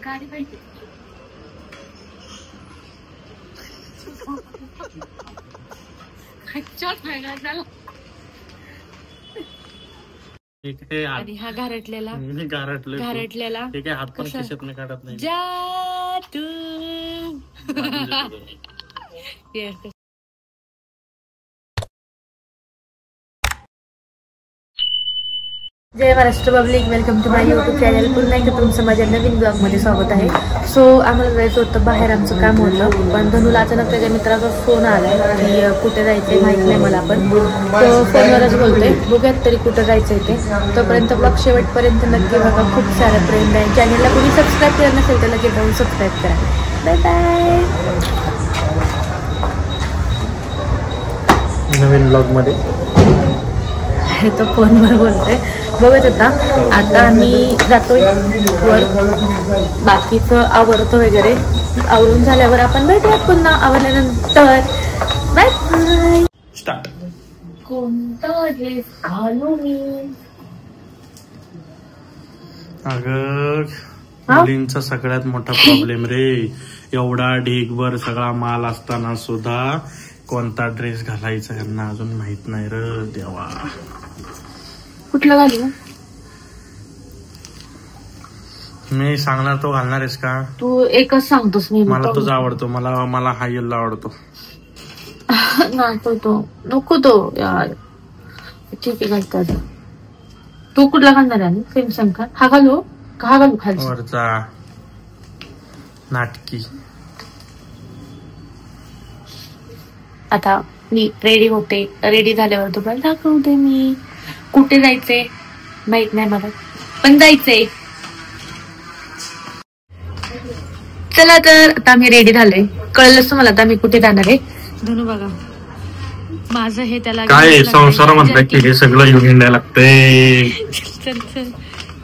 गाडी पाहिजे. आणि हा घारटलेला ठीक आहे. हात पण खिशात नाही काढत नाही. जादू. जय Maharashtra public, welcome to my YouTube channel. पुन्हा एकदा तुमचं माझ्या नवीन ब्लॉगमध्ये स्वागत आहे. सो आम्हाला जायचं होतं बाहेर, आमचं काम होतं, पण धनूला अचानक त्याच्या मित्राचा फोन आलाय की कुठे जायचंय माहित नाही मला, पण तो फोनवरच बोलतोय. बघूयात तरी कुठं जायचंय ते. तोपर्यंत ब्लॉग शेवटपर्यंत नक्की बघा, खूप सारा फ्रेंड आहे. चॅनलला कोणी सबस्क्राईब केलं नसेल तर लगेच जाऊन सबस्क्राईब करा. Bye bye. नवीन ब्लॉगमध्ये तो फोनवर बोलतोय. बघत होता. आता आम्ही जातोय वर, बाकीचं आवरतो वगैरे. आवरून झाल्यावर आपण भेटूया पुन्हा आवरल्यानंतर. Bye bye. स्टार्ट. कोणता ड्रेस घालू मी? अगं मुलींचा सगळ्यात मोठा प्रॉब्लेम रे. एवढा ढीगभर सगळा माल असताना सुद्धा कोणता ड्रेस घालायचा यांना अजून माहित नाही र देवा. कुठला घालू? मी सांगणार तो घालणार आहेस का? तू एकच सांगतोस. मी मला तुझा आवडतो. मला हा येल्लो आवडतो. नाही तो नको तो यार. ठीक आहे घालतात. तू कुठला घालणार आहे? सेम सांग का? हा घालू का हा घालू खाली? वरचा नाटकी. आता मी रेडी होते. रेडी झाल्यावर तुम्हाला दाखवते मी कुठे जायचंय. माहित नाही मला, पण जायचंय. चला तर आता मी रेडी झालोय. कळलंच तुम्हाला आता मी कुठे जाणार आहे. धनू बघा माझं हे त्याला काय संसार म्हणतात की हे सगळं घेऊन यायला लागतंय. चल चल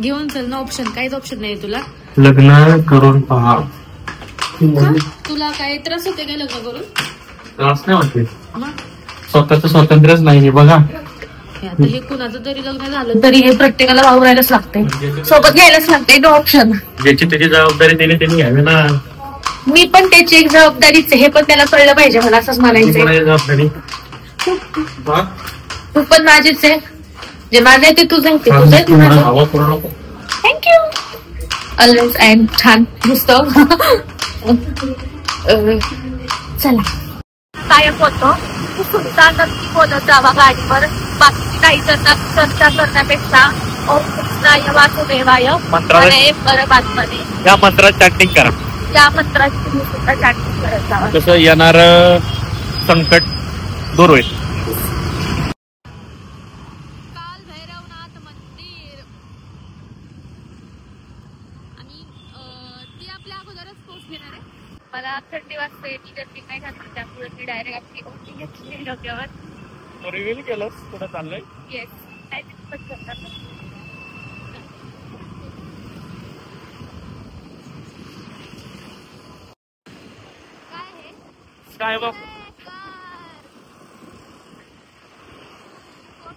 घेऊन चल ना. ऑप्शन काहीच ऑप्शन नाही तुला. लग्न करून पहा. तुला काय त्रास होते काय लग्न करून? त्रास नाही होते. स्वतःच स्वातंत्र्यच नाही बघा. आता हे कुणाचं तरी लग्न झालं तरी हे प्रत्येकाला वावरायलाच लागते, सोबत घ्यायलाच लागते. No option. ज्याची त्याची जबाबदारी त्यांनी घ्यावी ना. मी पण त्याची एक जबाबदारीच आहे, हे पण त्याला कळलं पाहिजे. मला असंच म्हणायचंय. तू पण माझीच आहे. जे माझं आहे ते तुझं आहे, ते तुझं आहे. थँक्यू. ऑलवेज आय एम छान दिसतो. चला काय होतो सुद्धा नक्की बोलत जावा गाडीवर. बाकीची काही चर्चा करण्यापेक्षा वासुदेवाय बरं बातमध्ये या मंत्रात चॅटिंग करा. या मंत्राची तुम्ही सुद्धा चॅटिंग करत जावा. तसं येणार संकट दूर होईल. काल भैरवनाथ मंदिर आणि ती आपल्या अगोदरच पोस्ट घेणार आहे. मला थंडी वाजते. ती गर्दी काय घातली त्यामुळे मी डायरेक्ट आपली ओटी घेतली डोक्यावर. रिव्हील केलंस कुठं चाललंय? येस काय करतात. काय बघ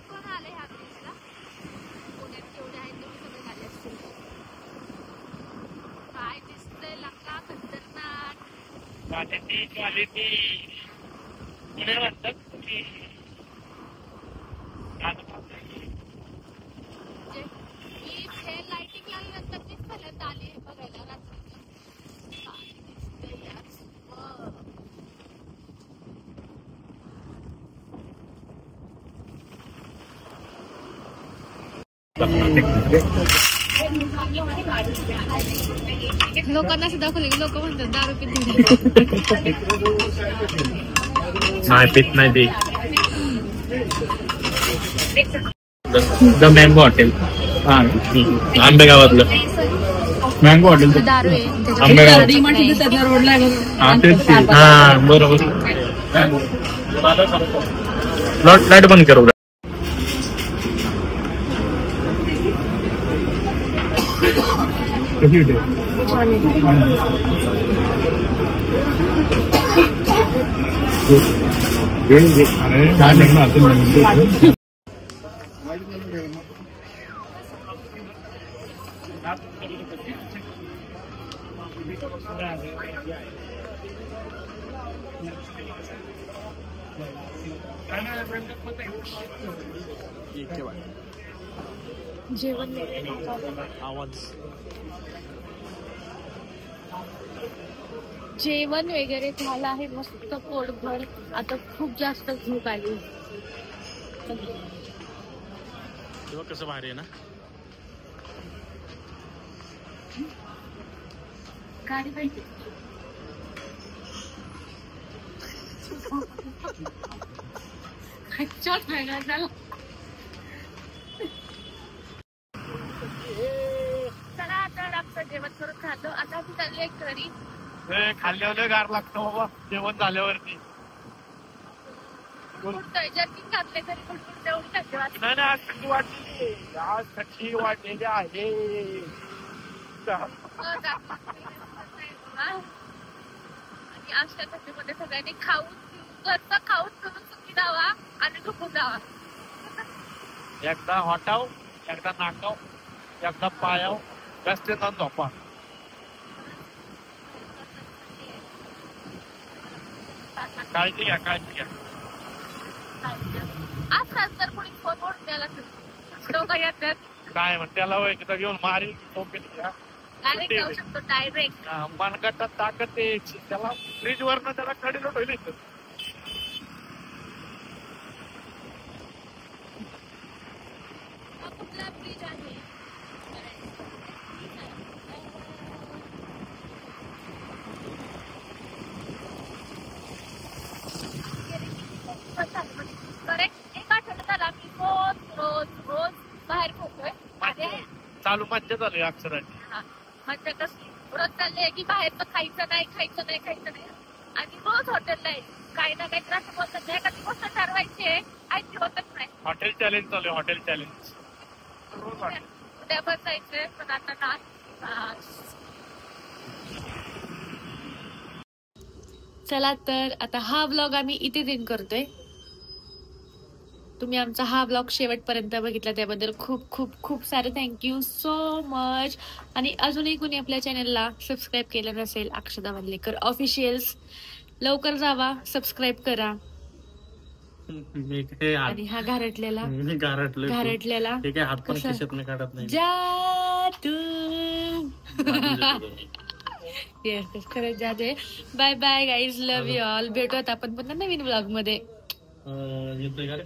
कोण आले ह्या दिवसाला? पुण्यात केवढे आहेत तुम्ही सगळे झाले असतील. काय दिसतंय लका खतरनाक. लाइटिंग लागल्यानंतर दिसत आले बघायला रात्री. लोकांना असं दाखवले लोक म्हणतात दारू पिते. नाही पित नाही ते. द मँगो हॉटेल आंबेगावातलं मँगो हॉटेल. दारू आहे आंबेगाव. हा बरोबर. लाईट बंद करू. जेवण आवाज जेवण वगैरे झालं आहे मस्त पोटभर. आता खूप जास्त भूक आली. तेव्हा कसं भारी आहे ना. गाडी पाहिजे. वेगळा झाला. चला तर आमचं जेवण करून खातो. आता आम्ही चाललोय घरी. खाल्ल्यावर गार लागतं बाबा जेवण झाल्यावरती. जर्किंग घातले तरी कुठून तेवढी थंडी वाटते. नाही आज थंडी वाटली. आज थंडी वाटलेली आहे. आणि अशा थंडीमध्ये सगळ्यांनी खाऊन घरचं खाऊन करून सुखी जावा आणि झोपून जावा. एकदा हॉटाव, एकदा नाकाव, एकदा पायाव, जास्त झोपा. काळजी घ्या, काळजी घ्या. आज तर कोणी फोनवर द्यायला लोक येतात. काय म्हणते त्याला एकदा घेऊन मारी घ्या. डायरेक्ट जाऊ शकतो. डायरेक्ट मनगटात ताकद यायची. त्याला फ्रीज वरनं त्याला कडीला ठेवली. कुठला ब्रिज आहे. करेक्ट एक आठवड्यात आम्ही रोज बाहेर पोहोचतोय. चालू मज्जा चालू आहे अक्षराची. म्हणजे कसं रोज चाललंय की बाहेरचं खायचं नाही आणि रोज हॉटेलला आहे. काही ना काही त्रास बोलतात नाही. एखादी गोष्ट ठरवायची आहे आणि होतच नाही. हॉटेल चॅलेंज चालू आहे. हॉटेल चॅलेंज उद्या पण जायचंय पण आता ना. चला तर आता हा ब्लॉग आम्ही इथे एंड करतोय. तुम्ही आमचा हा ब्लॉग शेवटपर्यंत बघितला त्याबद्दल खूप खूप खूप सारे थँक्यू सो मच. आणि अजूनही कोणी आपल्या चॅनलला सबस्क्राईब केलं नसेल अक्षदा वाल्लेकर ऑफिशियल्स लवकर जावा सबस्क्राईब करा. आणि हा घारटलेला ठीक आहे. हात पण खिशात नाही काढत नाही. जादू येस खरंच जादू. Bye bye guys. Love you all. भेटूयात आपण पुन्हा नवीन ब्लॉग मध्ये. येतोय का रे?